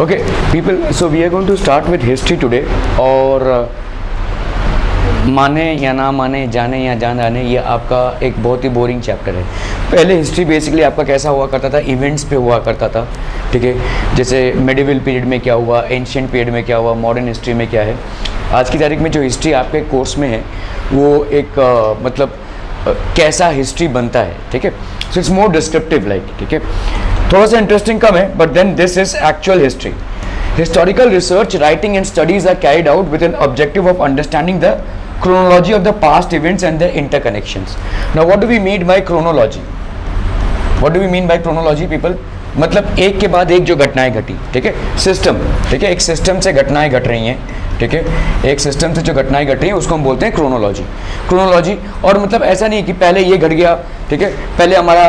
Okay, people, so we are going to start with history today. और माने या ना माने, जाने या जान आने, ये आपका एक बहुत ही बोरिंग चैप्टर है। पहले हिस्ट्री बेसिकली आपका कैसा हुआ करता था, इवेंट्स पे हुआ करता था, ठीक है। जैसे मेडिवल पीरियड में क्या हुआ, एंशिएंट पीरियड में क्या हुआ, मॉडर्न हिस्ट्री में क्या है। आज की तारीख में जो हिस्ट्री आपके कोर्स में है वो एक मतलब कैसा हिस्ट्री बनता है, ठीक है। So it's more descriptive like, ठीक है। थोड़ा सा इंटरेस्टिंग कम है, but then this is actual history. Historical research, writing and studies are carried out with an objective of understanding the chronology of the past events and their interconnections. Now what do we mean by chronology? What do we mean by chronology, people? मतलब एक के बाद एक जो घटनाएं घटी, ठीक है, सिस्टम, ठीक है, एक सिस्टम से घटनाएं घट रही हैं, ठीक है, एक सिस्टम से जो घटनाएं घट रही हैं उसको हम बोलते हैं क्रोनोलॉजी। क्रोनोलॉजी, और मतलब ऐसा नहीं कि पहले ये घट गया, ठीक है, पहले हमारा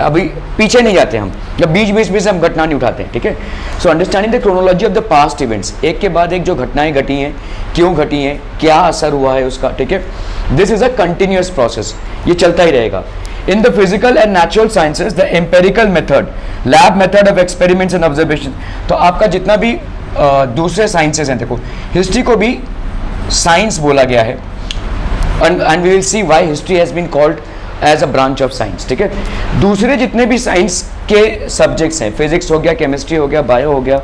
अभी पीछे नहीं जाते हम, जब बीच बीच में से हम घटना नहीं उठाते हैं, ठीक है। So understanding the chronology of the past events, एक के बाद एक जो घटनाएं घटी हैं, क्यों घटी हैं, क्या असर हुआ है उसका, ठीक है। This is a continuous process, ये चलता ही रहेगा। In the physical and natural sciences, the empirical method, lab method of experiments and observation, तो आपका जितना भी दूसरे साइंसेस हैं, देखो हिस्ट्री को भी साइंस बोला गया है, and we will see why history has been called as a branch of science, ठीक है। दूसरे जितने भी साइंस के सब्जेक्ट्स हैं, फिजिक्स हो गया, केमिस्ट्री हो गया, बायो हो गया,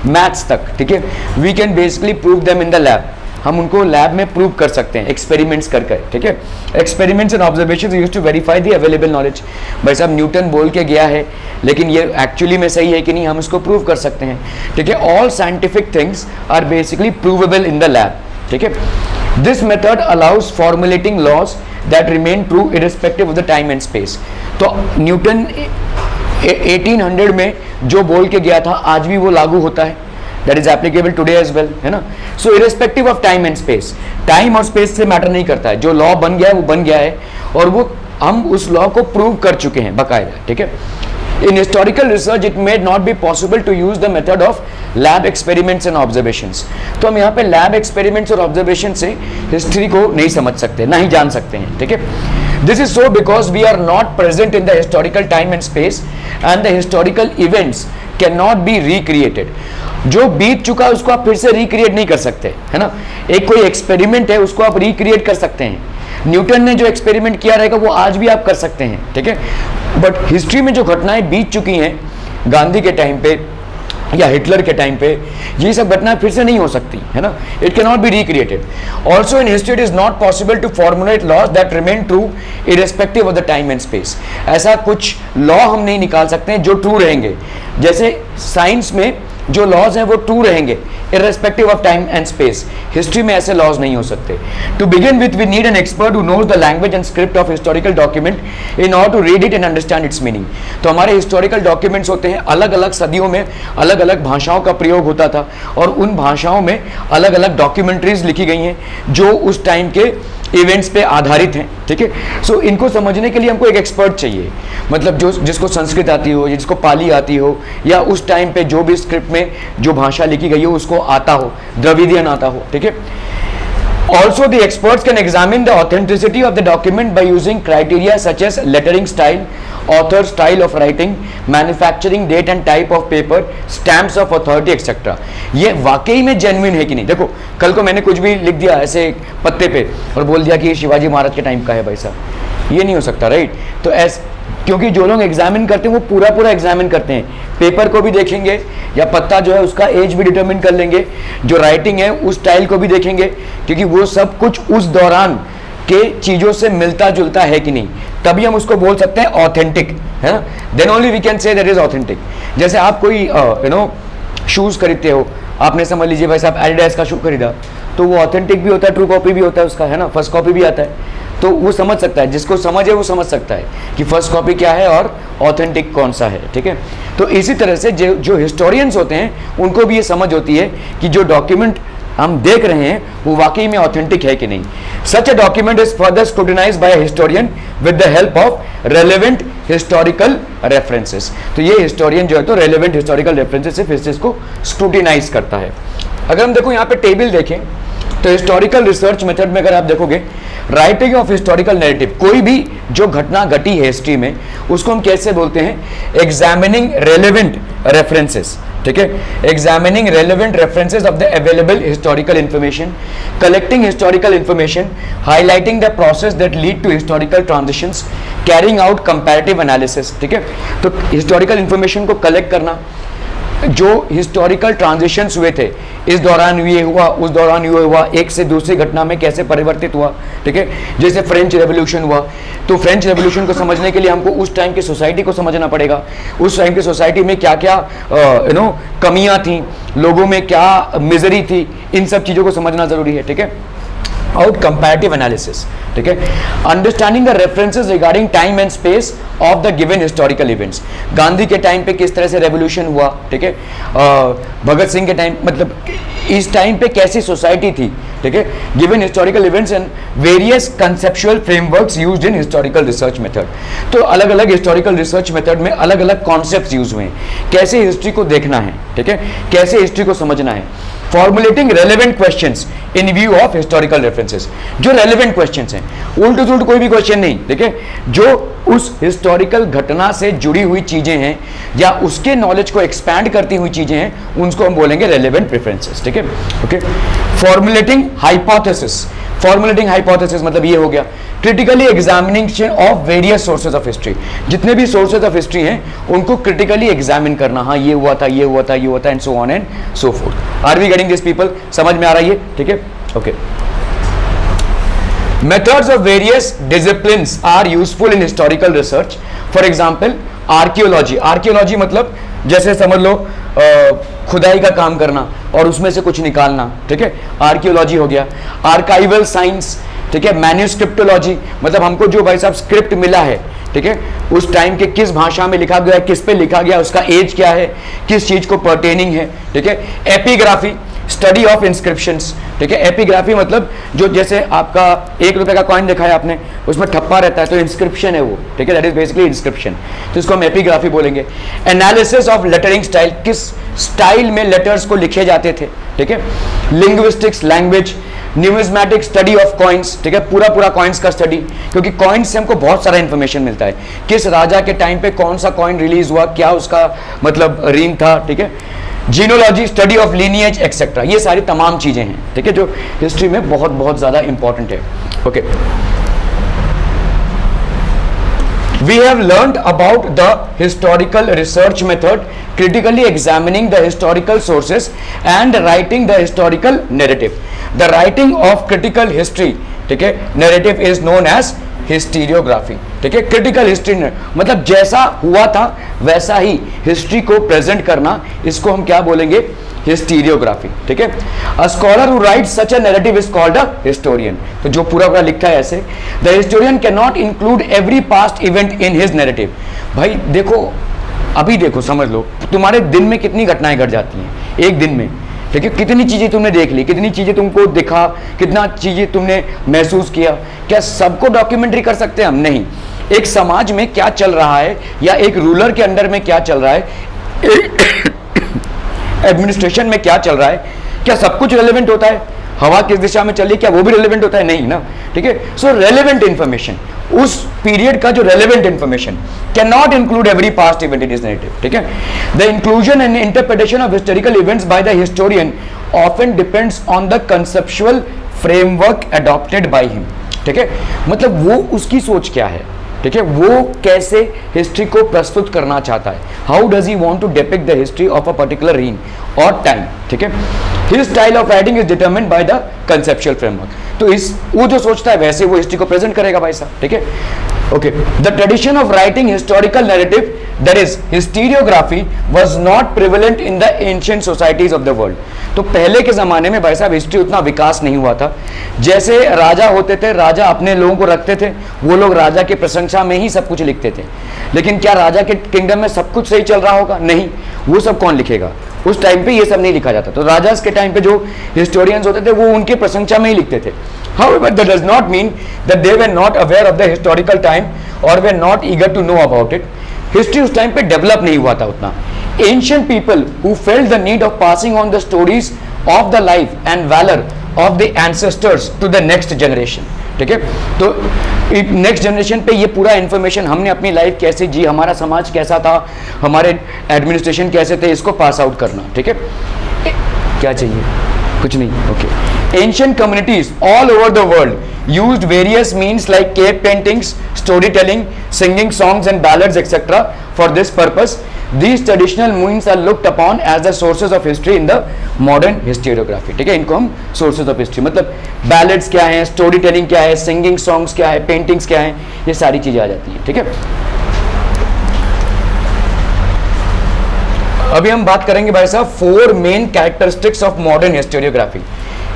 मैथ्स तक, ठीक है, we can basically prove them in the lab, हम उनको लैब में प्रूव कर सकते हैं एक्सपेरिमेंट्स करके, ठीक है। Experiments and observations used to verify the available knowledge. भाई साहब न्यूटन बोल के गया है, लेकिन ये एक्चुअली में सही है कि नहीं, हम इसको प्रूव कर सकते हैं, ठीक है। All scientific things are basically provable in the lab, ठीक है। This method allows formulating laws that remain true irrespective of the time and space. तो न्यूटन 1800 में जो बोल के गया था आज भी वो लागू होता है, that is applicable today as well, है ना। so irrespective of time and space, time और स्पेस से मैटर नहीं करता है, जो लॉ बन गया है वो बन गया है, और वो हम उस लॉ को प्रूव कर चुके हैं बकायदा, ठीक है। In historical research it may not be possible to use the method of lab experiments and observations. तो हम यहाँ पे लैब एक्सपेरिमेंट्स और ऑब्जर्वेशन से हिस्ट्री को नहीं समझ सकते, ना ही जान सकते हैं, ठीक है। This is so because we are not present in the historical time and space and the historical events can not be recreated. जो बीत चुका है उसको आप फिर से रिक्रिएट नहीं कर सकते, है ना। एक कोई एक्सपेरिमेंट है उसको आप रिक्रिएट कर सकते हैं, न्यूटन ने जो एक्सपेरिमेंट किया रहेगा वो आज भी आप कर सकते हैं, ठीक है। बट हिस्ट्री में जो घटनाएं बीत चुकी हैं, गांधी के टाइम पे या हिटलर के टाइम पे, ये सब घटनाएं फिर से नहीं हो सकती, है ना। It can not be recreated. Also in history it is not possible to formulate laws that remain true irrespective of the time and space. ऐसा कुछ लॉ हम नहीं निकाल सकते हैं जो ट्रू रहेंगे। जैसे साइंस में जो लॉज हैं वो ट्रू रहेंगे irrespective of time and space, history में ऐसे लॉज नहीं हो सकते। To begin with we need an expert who knows the language and script of historical document in order to read it and understand its meaning. तो हमारे historical documents होते हैं, अलग अलग सदियों में अलग अलग भाषाओं का प्रयोग होता था, और उन भाषाओं में अलग अलग डॉक्यूमेंट्रीज लिखी गई हैं जो उस टाइम के इवेंट्स पे आधारित हैं, ठीक है। सो इनको समझने के लिए हमको एक एक्सपर्ट चाहिए, मतलब जो जिसको संस्कृत आती हो, जिसको पाली आती हो, या उस टाइम पे जो भी स्क्रिप्ट में जो भाषा लिखी गई हो उसको आता हो, द्रविडियन आता हो, ठीक है। Also, the experts can examine the authenticity of the document by using criteria such as lettering style, author style of writing, manufacturing date and type of paper, stamps of authority, etc. ये वाकई में genuine है कि नहीं। देखो कल को मैंने कुछ भी लिख दिया ऐसे पत्ते पे और बोल दिया कि ये शिवाजी महाराज के टाइम का है, भाई साहब ये नहीं हो सकता, राइट। तो क्योंकि जो लोग एग्जामिन करते हैं वो पूरा पूरा एग्जामिन करते हैं, पेपर को भी देखेंगे या पत्ता जो है उसका एज भी डिटरमिन कर लेंगे, जो राइटिंग है उस स्टाइल को भी देखेंगे, क्योंकि वो सब कुछ उस दौरान के चीज़ों से मिलता जुलता है कि नहीं, तभी हम उसको बोल सकते हैं ऑथेंटिक, है ना। Then only we can say that is authentic. जैसे आप कोई शूज़ खरीदते हो, आपने समझ लीजिए भाई साहब एडिडास का शू खरीदा, तो वो ऑथेंटिक भी होता है, ट्रू कॉपी भी होता है उसका, है ना, फर्स्ट कॉपी भी आता है, तो वो समझ सकता है, जिसको समझ है वो समझ सकता है कि फर्स्ट कॉपी क्या है और ऑथेंटिक कौन सा है, ठीक है। तो इसी तरह से जो हिस्टोरियंस होते हैं उनको भी ये समझ होती है कि जो डॉक्यूमेंट हम देख रहे हैं वो वाकई में ऑथेंटिक है कि नहीं। Such a document is further scrutinised by a historian with the help of relevant historical references. तो ये हिस्टोरियन जो है तो रेलेवेंट हिस्टोरिकल रेफरेंसेस से फिर से इसको स्क्रूटिनाइज करता है। अगर हम देखो यहाँ पे टेबल देखें तो हिस्टोरिकल रिसर्च मेथड में अगर आप देखोगे, राइटिंग ऑफ हिस्टोरिकल नैरेटिव, कोई भी जो घटना घटी है हिस्ट्री में उसको हम कैसे बोलते हैं, एग्जामिनिंग रेलेवेंट रेफरेंसेस, ठीक है, examining relevant references of the available historical information, collecting historical information, highlighting the process that lead to historical transitions, carrying out comparative analysis. ठीक है, तो हिस्टोरिकल इंफॉर्मेशन को कलेक्ट करना, जो हिस्टोरिकल ट्रांजिशंस हुए थे, इस दौरान ये हुआ, उस दौरान ये हुआ, एक से दूसरी घटना में कैसे परिवर्तित हुआ। ठीक है, जैसे फ्रेंच रेवोल्यूशन हुआ, तो फ्रेंच रेवोल्यूशन को समझने के लिए हमको उस टाइम की सोसाइटी को समझना पड़ेगा, उस टाइम की सोसाइटी में क्या क्या कमियां थी, लोगों में क्या मिजरी थी, इन सब चीज़ों को समझना जरूरी है। ठीक है, आउट कंपैरेटिव एनालिसिस। ठीक है, understanding the references regarding time and space of the given historical events. Gandhi के टाइम पे किस तरह से रेवोल्यूशन हुआ, ठीक है, भगत सिंह के टाइम, मतलब इस टाइम पे कैसी सोसाइटी थी। ठीक है, given historical events and various conceptual frameworks used in historical research method. तो अलग अलग हिस्टोरिकल रिसर्च मेथड में अलग अलग कॉन्सेप्ट्स यूज हुए हैं, कैसे हिस्ट्री को देखना है, ठीक है, कैसे हिस्ट्री को समझना है। Formulating relevant questions in view of historical references, जो रेलेवेंट क्वेश्चंस हैं, उल्ट सुल्ट कोई भी क्वेश्चन नहीं, ठीक है, जो उस हिस्टोरिकल घटना से जुड़ी हुई चीजें हैं या उसके नॉलेज को एक्सपैंड करती हुई चीजें हैं, उनको हम बोलेंगे रेलेवेंट प्रेफरेंसेस। ठीक है, okay. Formulating hypothesis, formulating hypothesis मतलब ये हो गया critically examination of various sources of history. जितने भी सोर्सेज ऑफ हिस्ट्री हैं उनको क्रिटिकली एग्जामिन करना, हाँ ये हुआ था, ये हुआ था, ये हुआ था, and so on and so forth. Are we getting this people? समझ में आ रहा है ये? ठीक है, okay. Methods of various disciplines are useful in historical research. For example, archaeology. Archaeology मतलब जैसे समझ लो खुदाई का काम करना और उसमें से कुछ निकालना, ठीक है, आर्कियोलॉजी हो गया। आर्काइवल साइंस, ठीक है। मैन्यूस्क्रिप्टोलॉजी मतलब हमको जो भाई साहब स्क्रिप्ट मिला है, ठीक है, उस टाइम के किस भाषा में लिखा गया, किस पे लिखा गया, उसका एज क्या है, किस चीज को पर्टेनिंग है, ठीक है। एपिग्राफी, स्टडी ऑफ इंस्क्रिप्शंस, ठीक है। एपिग्राफी मतलब जो जैसे आपका 1 रुपए का कॉइन देखा है आपने, उसमें ठप्पा रहता है तो इंस्क्रिप्शन है वो, ठीक है, दैट इज बेसिकली इंस्क्रिप्शन, तो इसको हम एपिग्राफी बोलेंगे। एनालिसिस ऑफ लेटरिंग स्टाइल, किस स्टाइल में लेटर्स को लिखे जाते थे, ठीक है। Linguistics, language. Numismatic, study of coins, ठीक है, पूरा पूरा कॉइन्स का स्टडी, क्योंकि कॉइन्स से हमको बहुत सारा इंफॉर्मेशन मिलता है, किस राजा के टाइम पे कौन सा कॉइन रिलीज हुआ, क्या उसका मतलब रीन था, ठीक है। Genealogy, study of lineage etcetera, ये सारी तमाम चीजें हैं, ठीक है, जो हिस्ट्री में बहुत बहुत ज्यादा इंपॉर्टेंट है। Okay, we have learned about the historical research method, critically examining the historical sources and writing the historical narrative. The writing of critical history, ठीक है, narrative is known as हिस्टीरियोग्राफी, ठीक है। क्रिटिकल हिस्ट्री मतलब जैसा हुआ था वैसा ही हिस्ट्री को प्रेजेंट करना, इसको हम क्या बोलेंगे? हिस्टीरियोग्राफी, ठीक है। A scholar who rights such a narrative is called a historian. तो जो पूरा पूरा लिखता है ऐसे, the historian can not include every past event in his narrative. भाई देखो, अभी देखो, समझ लो तुम्हारे दिन में कितनी घटनाएं घट जाती हैं एक दिन में, ठीक है, कितनी चीजें तुमने देख ली, कितनी चीजें तुमको दिखा, कितना चीजें तुमने महसूस किया, क्या सबको डॉक्यूमेंट्री कर सकते हैं हम? नहीं। एक समाज में क्या चल रहा है या एक रूलर के अंडर में क्या चल रहा है, एडमिनिस्ट्रेशन में क्या चल रहा है, क्या सब कुछ रेलेवेंट होता है? हवा किस दिशा में चली, क्या वो भी रेलेवेंट होता है? नहीं ना, ठीक है। सो रेलेवेंट इंफॉर्मेशन, उस पीरियड का जो relevant information can not include every past event in his narrative, ठीक है। The inclusion and interpretation of historical events by the historian often depends on the conceptual framework adopted by him, ठीक है। मतलब वो उसकी सोच क्या है, ठीक है, वो कैसे हिस्ट्री को प्रस्तुत करना चाहता है, how does he want to depict the history of a particular reign or time, ठीक है। His style of writing is determined by the conceptual framework. तो इस वो जो सोचता है वैसे वो हिस्ट्री को प्रेजेंट करेगा भाई साहब, ठीक है, okay. The tradition of writing historical narrative, that is historiography, was not prevalent in the ancient societies of the world. तो पहले के जमाने में भाई साहब हिस्ट्री उतना विकास नहीं हुआ था। जैसे राजा होते थे, राजा अपने लोगों को रखते थे, वो लोग राजा की प्रशंसा में ही सब कुछ लिखते थे, लेकिन क्या राजा के किंगडम में सब कुछ सही चल रहा होगा? नहीं, वो सब कौन लिखेगा? उस टाइम पे ये सब नहीं लिखा जाता। तो राजा के टाइम पे जो हिस्टोरियंस होते थे वो उनके प्रशंसा में ही लिखते थे। However, that does not mean that they were not aware of the historical time or were not eager to know about it. History उस टाइम पे डेवलप नहीं हुआ था उतना। Ancient people who felt the need of passing on the stories of the life and valor of the ancestors to the next generation, ठीक है। तो next generation पे ये पूरा इन्फॉर्मेशन, हमने अपनी लाइफ कैसे जी, हमारा समाज कैसा था, हमारे एडमिनिस्ट्रेशन कैसे थे, इसको पास आउट करना, ठीक है। क्या चाहिए? कुछ नहीं, okay. Ancient communities all over the world used various means like cave paintings, story telling, singing songs and ballads etcetera for this purpose. These traditional means are looked upon as the sources of history in the modern historiography, ठीक है। इनको हम sources of history, मतलब ballads क्या है, story telling क्या है, singing songs क्या है, paintings क्या है, ये सारी चीजें आ जाती हैं, ठीक है। अभी हम बात करेंगे भाई साहब 4 main characteristics of modern historiography.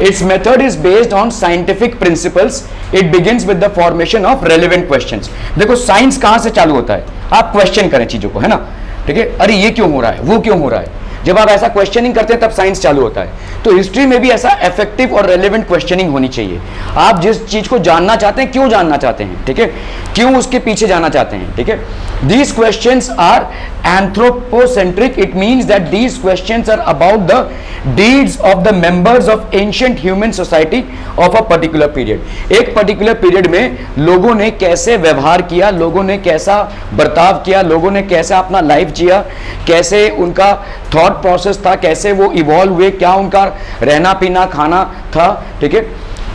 Its method is based on scientific principles. It begins with the formation of relevant questions. देखो साइंस कहां से चालू होता है? आप क्वेश्चन करें चीजों को, है ना, ठीक है। अरे ये क्यों हो रहा है, वो क्यों हो रहा है, जब आप ऐसा क्वेश्चनिंग करते हैं तब साइंस चालू होता है। तो हिस्ट्री में भी ऐसा इफेक्टिव और रेलेवेंट क्वेश्चनिंग होनी चाहिए। आप जिस चीज को जानना चाहते हैं, क्यों जानना चाहते हैं, ठीक है, क्यों उसके पीछे जाना चाहते हैं, ठीक है। These questions are anthropocentric. It means that these questions are about the deeds of the members of ancient human society of a particular period. एक पर्टिकुलर पीरियड में लोगों ने कैसे व्यवहार किया, लोगों ने कैसा बर्ताव किया, लोगों ने कैसा अपना लाइफ जिया, कैसे उनका थॉट प्रोसेस था, कैसे वो इवॉल्व हुए, क्या उनका रहना पीना खाना था, ठीक है।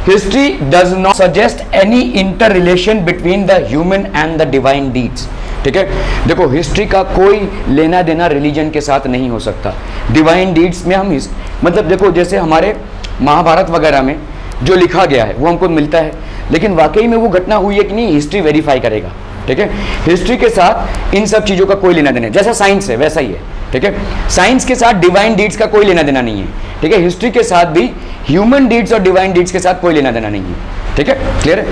History does not suggest any inter relation between the human and the divine deeds, ठीक है। देखो हिस्ट्री का कोई लेना देना रिलीजन के साथ नहीं हो सकता। डिवाइन डीड्स में हम मतलब देखो जैसे हमारे महाभारत वगैरह में जो लिखा गया है वो हमको मिलता है, लेकिन वाकई में वो घटना हुई है कि नहीं, हिस्ट्री वेरीफाई करेगा, ठीक है। हिस्ट्री के साथ इन सब चीजों का कोई लेना देना, जैसा साइंस है वैसा ही है, ठीक है। साइंस के साथ डिवाइन डीड्स का कोई लेना देना नहीं है, ठीक है। हिस्ट्री के साथ भी ह्यूमन डीड्स और डिवाइन डीड्स के साथ कोई लेना देना नहीं है, ठीक है, क्लियर है।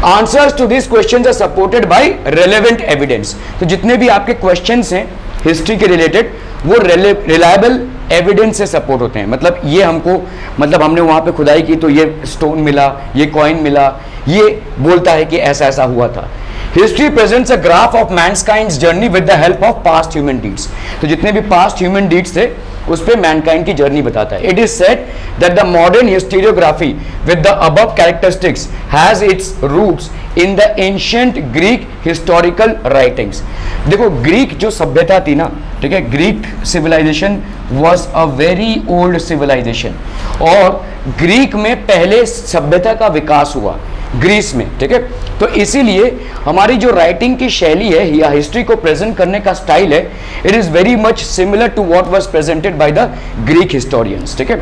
Answers to this questions are supported by relevant evidence. तो जितने भी आपके क्वेश्चंस हैं हिस्ट्री के रिलेटेड वो रिलायबल एविडेंस से सपोर्ट होते हैं। मतलब ये हमको, मतलब हमने वहां पे खुदाई की तो ये स्टोन मिला, ये कॉइन मिला, ये बोलता है कि ऐसा ऐसा हुआ था। History presents a graph of mankind's journey with the help of past human deeds. तो जितने भी पास्ट ह्यूमन डीड्स थे उस पे मैनकाइंड की जर्नी बताता है। It is said that the modern historiography with the above characteristics has its roots in the ancient Greek historical writings. देखो ग्रीक जो सभ्यता थी ना, ठीक है, Greek civilization was a very old civilization, और ग्रीक में पहले सभ्यता का विकास हुआ ग्रीस में, ठीक है। तो इसीलिए हमारी जो राइटिंग की शैली है या हिस्ट्री को प्रेजेंट करने का स्टाइल है, it is very much similar to what was presented by the Greek historians, ठीक है।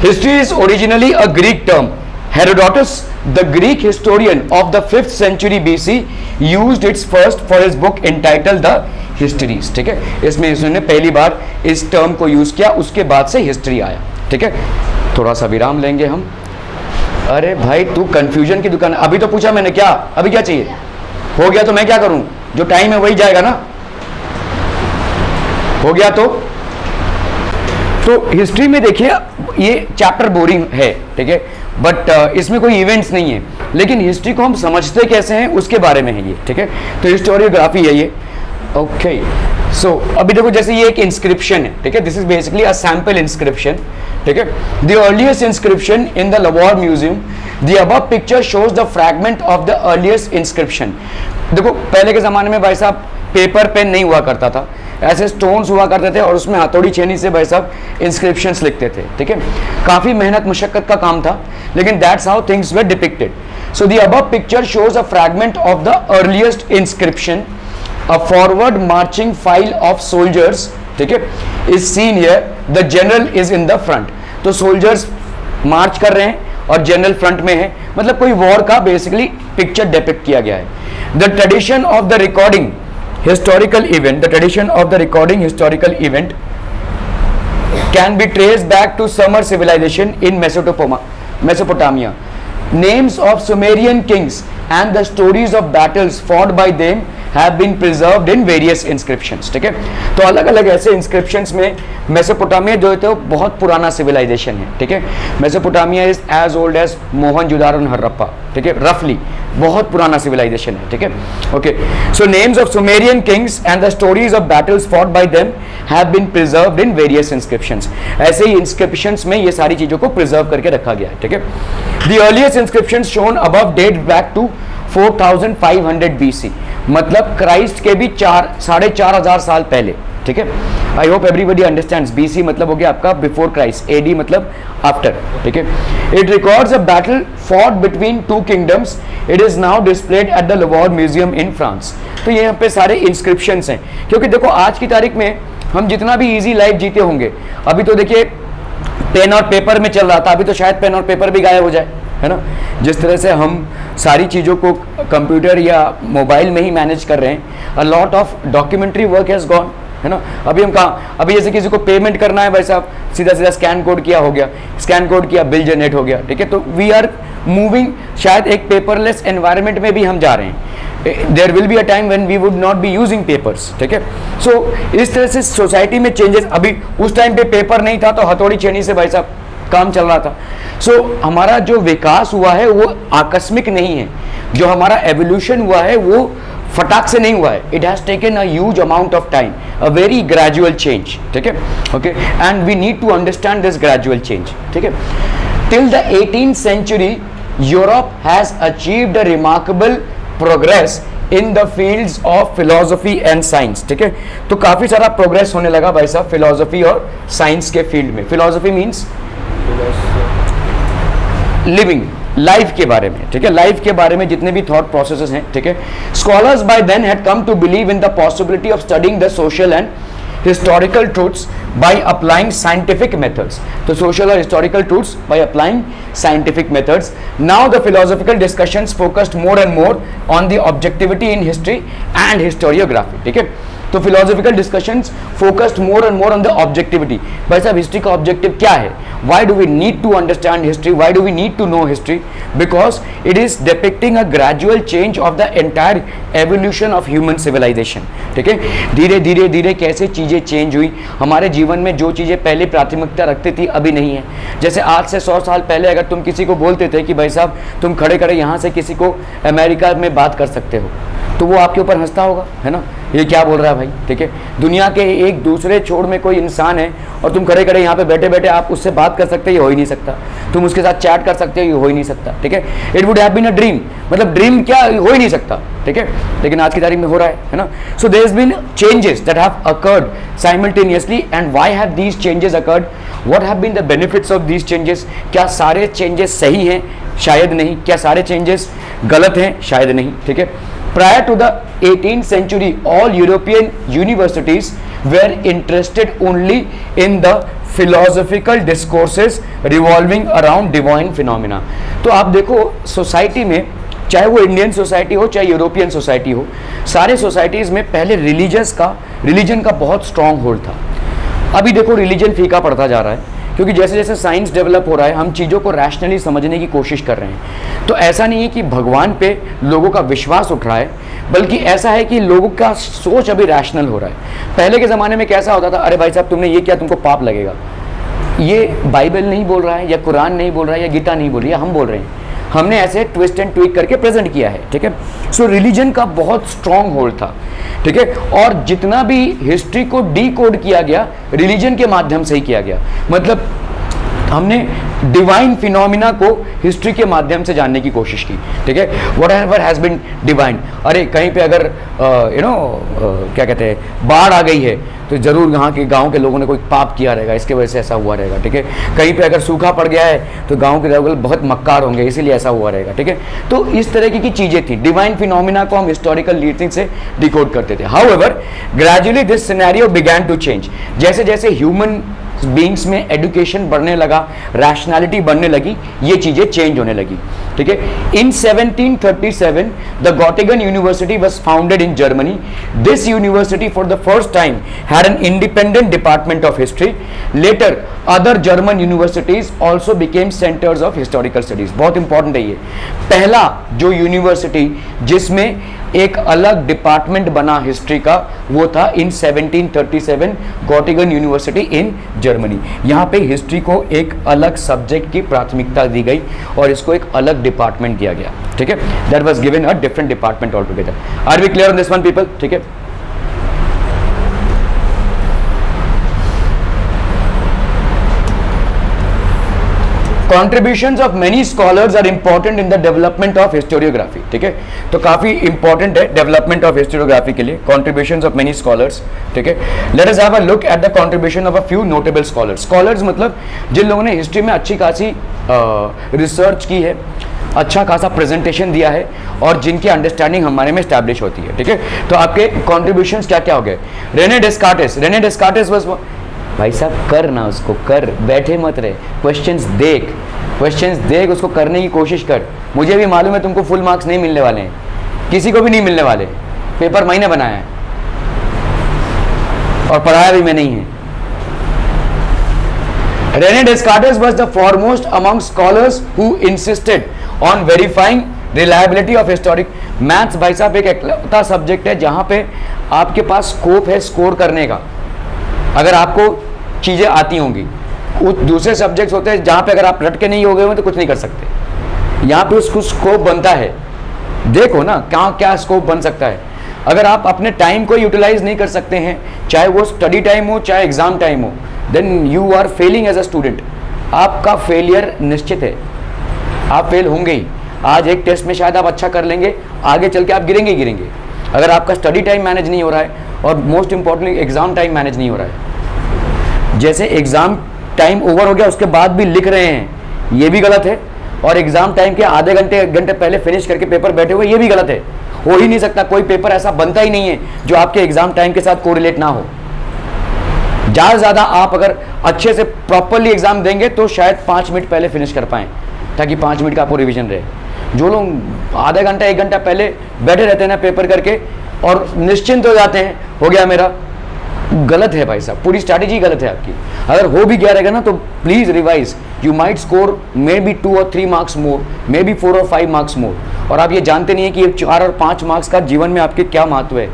History is originally a Greek term. Herodotus, the Greek historian of the 5th century BC, used its first for his book entitled The Histories, ठीक है। इसमें इसने पहली बार इस term को use किया, उसके बाद से हिस्ट्री आया, ठीक है। थोड़ा सा विराम लेंगे हम। अरे भाई तू कंफ्यूजन की दुकान, अभी तो पूछा मैंने क्या, अभी क्या चाहिए, हो गया तो मैं क्या करूं, जो टाइम है वही जाएगा ना, हो गया तो हिस्ट्री में देखिए ये चैप्टर बोरिंग है, ठीक है, बट इसमें कोई इवेंट्स नहीं है, लेकिन हिस्ट्री को हम समझते कैसे हैं उसके बारे में है ये, ठीक है। तो हिस्टोरियोग्राफी है ये, ओके। सो अभी देखो जैसे ये एक इंस्क्रिप्शन है, ठीक है, this is basically a sample inscription, ठीक है। The earliest inscription in the Lahore museum, the above picture shows the fragment of the earliest inscription. देखो पहले के जमाने में भाई साहब पेपर पेन नहीं हुआ करता था, ऐसे स्टोन्स हुआ करते थे और उसमें हथौड़ी छेनी से भाई साहब इंस्क्रिप्शंस लिखते थे, ठीक है। काफी मेहनत मुशक्कत का काम था, लेकिन that's how things were depicted. So the above picture shows a fragment of the earliest inscription, a forward marching file of soldiers, ठीक है, is seen here, the general is in the front. तो soldiers मार्च कर रहे हैं और general front में है, मतलब कोई वॉर का बेसिकली पिक्चर डिपिक्ट किया गया है। The tradition of the recording historical event, the tradition of the recording historical event can be traced back to Sumer civilization in Mesopotamia. Names of Sumerian kings and the stories of battles fought by them have been preserved in various inscriptions, ठीक है। तो अलग अलग ऐसे inscriptions में Mesopotamia जो है तो बहुत पुराना civilization है, ठीक है। Mesopotamia is as old as Mohenjodaro and Harappa, ठीक है, रफली बहुत पुराना सिविलाइजेशन है, ठीक है। Okay, so names of Sumerian kings and the stories of battles fought by them have been preserved in various inscriptions. ऐसे ही इंस्क्रिप्शंस में ये सारी चीजों को प्रिजर्व करके रखा गया है, ठीक है। The earliest inscriptions shown above date back to 4500 BC, मतलब क्राइस्ट के भी 4,500 साल पहले, ठीक है। I hope everybody understands. BC मतलब हो गया आपका बिफोर क्राइस्ट, AD मतलब आफ्टर, ठीक है। It records a battle fought between two kingdoms. It is now displayed at the Louvre museum in France. तो ये यहाँ पे सारे इंस्क्रिप्शंस हैं, क्योंकि देखो आज की तारीख में हम जितना भी इजी लाइफ जीते होंगे, अभी तो देखिए पेन और पेपर में चल रहा था, अभी तो शायद पेन और पेपर भी गायब हो जाए, है ना। जिस तरह से हम सारी चीज़ों को कंप्यूटर या मोबाइल में ही मैनेज कर रहे हैं, a lot of documentary work has gone, है ना। अभी हम कहाँ, अभी जैसे किसी को पेमेंट करना है भाई साहब, सीधा सीधा स्कैन कोड किया, हो गया, स्कैन कोड किया, बिल जनरेट हो गया, ठीक है। तो वी आर मूविंग, शायद एक पेपरलेस एनवायरनमेंट में भी हम जा रहे हैं। There will be a time when we would not be using papers, ठीक है। सो इस तरह से सोसाइटी में चेंजेस, अभी उस टाइम पे पेपर नहीं था तो हथौड़ी छेनी से भाई साहब काम चल रहा था। सो हमारा जो विकास हुआ है वो आकस्मिक नहीं है, जो हमारा एवोल्यूशन हुआ है वो फटाक से नहीं हुआ है। It has taken a huge amount of time, a very gradual change, ठीक है। Okay, and we need to understand this gradual change, ठीक है। Till the 18th century Europe has achieved a remarkable progress in the fields of philosophy and science, ठीक है। तो काफी सारा progress होने लगा भाई साहब फिलोसफी और साइंस के फील्ड में। फिलोसफी मीन्स लिविंग, लाइफ के बारे में, ठीक है। लाइफ के बारे में जितने भी थॉट प्रोसेसेस हैं, ठीक है। Scholars by then had come to believe in the possibility of studying the social and historical truths by applying scientific methods. So social or historical truths by applying scientific methods. Now the philosophical discussions focused more and more on the objectivity in history and historiography, ठीक है। तो philosophical discussions focused more and more on the objectivity. भाई साहब history का objective क्या है? Why do we need to understand history? Why do we need to know history? Because it is depicting a gradual change of the entire evolution of human civilization, ठीक है। धीरे धीरे धीरे कैसे चीज़ें चेंज हुई हमारे जीवन में, जो चीज़ें पहले प्राथमिकता रखती थी अभी नहीं है। जैसे आज से 100 साल पहले अगर तुम किसी को बोलते थे कि भाई साहब तुम खड़े खड़े यहाँ से किसी को अमेरिका में बात कर सकते हो, तो वो आपके ऊपर हंसता होगा, है ना, ये क्या बोल रहा है भाई, ठीक है। दुनिया के एक दूसरे छोर में कोई इंसान है और तुम खड़े खड़े यहाँ पे बैठे बैठे आप उससे बात कर सकते हो, ये हो ही नहीं सकता। तुम उसके साथ चैट कर सकते हो, ये हो ही नहीं सकता, ठीक है। It would have been a dream, मतलब ड्रीम क्या, हो ही नहीं सकता, ठीक है। लेकिन आज की तारीख में हो रहा है ना। So there has been changes that have occurred simultaneously, and why have these changes occurred? What have been the benefits of these changes? क्या सारे चेंजेस सही हैं? शायद नहीं। क्या सारे चेंजेस गलत हैं? शायद नहीं, ठीक है। Prior to the 18th century, all European universities were interested only in the philosophical discourses revolving around divine phenomena. तो आप देखो सोसाइटी में, चाहे वो इंडियन सोसाइटी हो चाहे यूरोपियन सोसाइटी हो, सारे सोसाइटीज़ में पहले रिलीजन का बहुत स्ट्रॉन्ग होल्ड था। अभी देखो रिलीजन फीका पड़ता जा रहा है, क्योंकि जैसे जैसे साइंस डेवलप हो रहा है हम चीज़ों को रैशनली समझने की कोशिश कर रहे हैं। तो ऐसा नहीं है कि भगवान पे लोगों का विश्वास उठ रहा है, बल्कि ऐसा है कि लोगों का सोच अभी रैशनल हो रहा है। पहले के ज़माने में कैसा होता था, अरे भाई साहब तुमने ये किया तुमको पाप लगेगा। ये बाइबल नहीं बोल रहा है, या कुरान नहीं बोल रहा है, या गीता नहीं बोल रही है, हम बोल रहे हैं। हमने ऐसे ट्विस्ट एंड ट्वीक करके प्रेजेंट किया है, ठीक है। सो रिलीजन का बहुत स्ट्रॉन्ग होल्ड था, ठीक है। और जितना भी हिस्ट्री को डीकोड किया गया रिलीजन के माध्यम से ही किया गया, मतलब हमने डिवाइन फिनोमिना को हिस्ट्री के माध्यम से जानने की कोशिश की, ठीक है। Whatever has been divine, अरे कहीं पे अगर क्या कहते हैं बाढ़ आ गई है तो जरूर यहाँ के गांव के लोगों ने कोई पाप किया रहेगा, इसके वजह से ऐसा हुआ रहेगा, ठीक है। कहीं पे अगर सूखा पड़ गया है तो गांव के लोग बहुत मक्कार होंगे, इसीलिए ऐसा हुआ रहेगा, ठीक है। तो इस तरह की चीजें थी। डिवाइन फिनोमिना को हम हिस्टोरिकल रीजनिंग से डिकोड करते थे। However gradually this scenario began to change. जैसे जैसे ह्यूमन बींग्स में एडुकेशन बढ़ने लगा, रैशनैलिटी बढ़ने लगी, ये चीजें चेंज होने लगी, ठीक है। In 1737 the Gottingen university was founded in Germany. This university for the first time had an independent department of history. Later other German universities also became centres of historical studies. बहुत important है ये, पहला जो university जिसमें एक अलग department बना history का, वो था इन 1737 गॉटिगन यूनिवर्सिटी इन जर्मनी। यहाँ पे हिस्ट्री को एक अलग सब्जेक्ट की प्राथमिकता दी गई और इसको एक अलग डिपार्टमेंट दिया गया, ठीक है। That was given a different department altogether. Are we clear on this one people, ठीक है। Contributions of many scholars are important in the development of historiography, ठीक है। तो काफी इंपॉर्टेंट है डेवलपमेंट ऑफ हिस्टोरियोग्राफी के लिए contributions of many scholars, ठीक है। Let us have a look at the contribution of a few notable scholars. Scholars मतलब जिन लोगों ने हिस्ट्री में अच्छी खासी रिसर्च की है, अच्छा खासा प्रेजेंटेशन दिया है और जिनकी अंडरस्टैंडिंग हमारे में स्टैब्लिश होती है, ठीक है। तो आपके कॉन्ट्रीब्यूशंस क्या क्या हो गए। रेने डेस्कार्टेस बस भाई साहब कर ना, उसको कर, बैठे मत रहे, क्वेश्चंस देख, उसको करने की कोशिश कर। मुझे भी मालूम है तुमको फुल मार्क्स नहीं मिलने वाले हैं, किसी को भी नहीं मिलने वाले, पेपर मैंने बनाया है और पढ़ाया भी मैंने ही है। Rene Descartes was the foremost among scholars who insisted on verifying reliability of historic maths. भाई साहब एक ऐसा सब्जेक्ट है जहां पे आपके पास स्कोप है स्कोर करने का, अगर आपको चीजें आती होंगी। दूसरे सब्जेक्ट्स होते हैं जहां पे अगर आप रट के नहीं हो गए हो तो कुछ नहीं कर सकते, यहाँ पे उसको स्कोप बनता है। देखो ना क्या क्या स्कोप बन सकता है। अगर आप अपने टाइम को यूटिलाइज नहीं कर सकते हैं, चाहे वो स्टडी टाइम हो चाहे एग्जाम टाइम हो, then you are failing as a student. आपका फेलियर निश्चित है, आप फेल होंगे ही। आज एक टेस्ट में शायद आप अच्छा कर लेंगे, आगे चल के आप गिरेंगे ही गिरेंगे अगर आपका स्टडी टाइम मैनेज नहीं हो रहा है और most importantly exam time manage नहीं हो रहा है। जैसे एग्जाम टाइम ओवर हो गया उसके बाद भी लिख रहे हैं, ये भी गलत है, और एग्जाम टाइम के आधे घंटे एक घंटे पहले फिनिश करके पेपर बैठे हुए, ये भी गलत है। हो ही नहीं सकता, कोई पेपर ऐसा बनता ही नहीं है जो आपके एग्जाम टाइम के साथ कोरिलेट ना हो। ज़्यादा से ज़्यादा आप अगर अच्छे से प्रॉपरली एग्जाम देंगे तो शायद 5 मिनट पहले फिनिश कर पाएँ, ताकि 5 मिनट का आपको रिविजन रहे। जो लोग आधा घंटा 1 घंटा पहले बैठे रहते हैं ना पेपर करके और निश्चिंत हो जाते हैं, हो गया मेरा, गलत है भाई साहब, पूरी स्ट्रैटेजी गलत है आपकी। अगर हो भी गया रहेगा ना तो please revise, you might score may be 2 और 3 मार्क्स मोर, मे बी 4 और 5 मार्क्स मोर। और आप ये जानते नहीं है कि ये 4 और 5 मार्क्स का जीवन में आपके क्या महत्व है।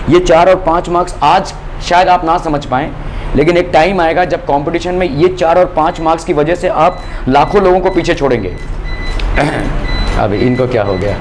ये 4 और 5 मार्क्स आज शायद आप ना समझ पाएं, लेकिन एक टाइम आएगा जब कंपटीशन में ये 4 और 5 मार्क्स की वजह से आप लाखों लोगों को पीछे छोड़ेंगे। अभी इनको क्या हो गया।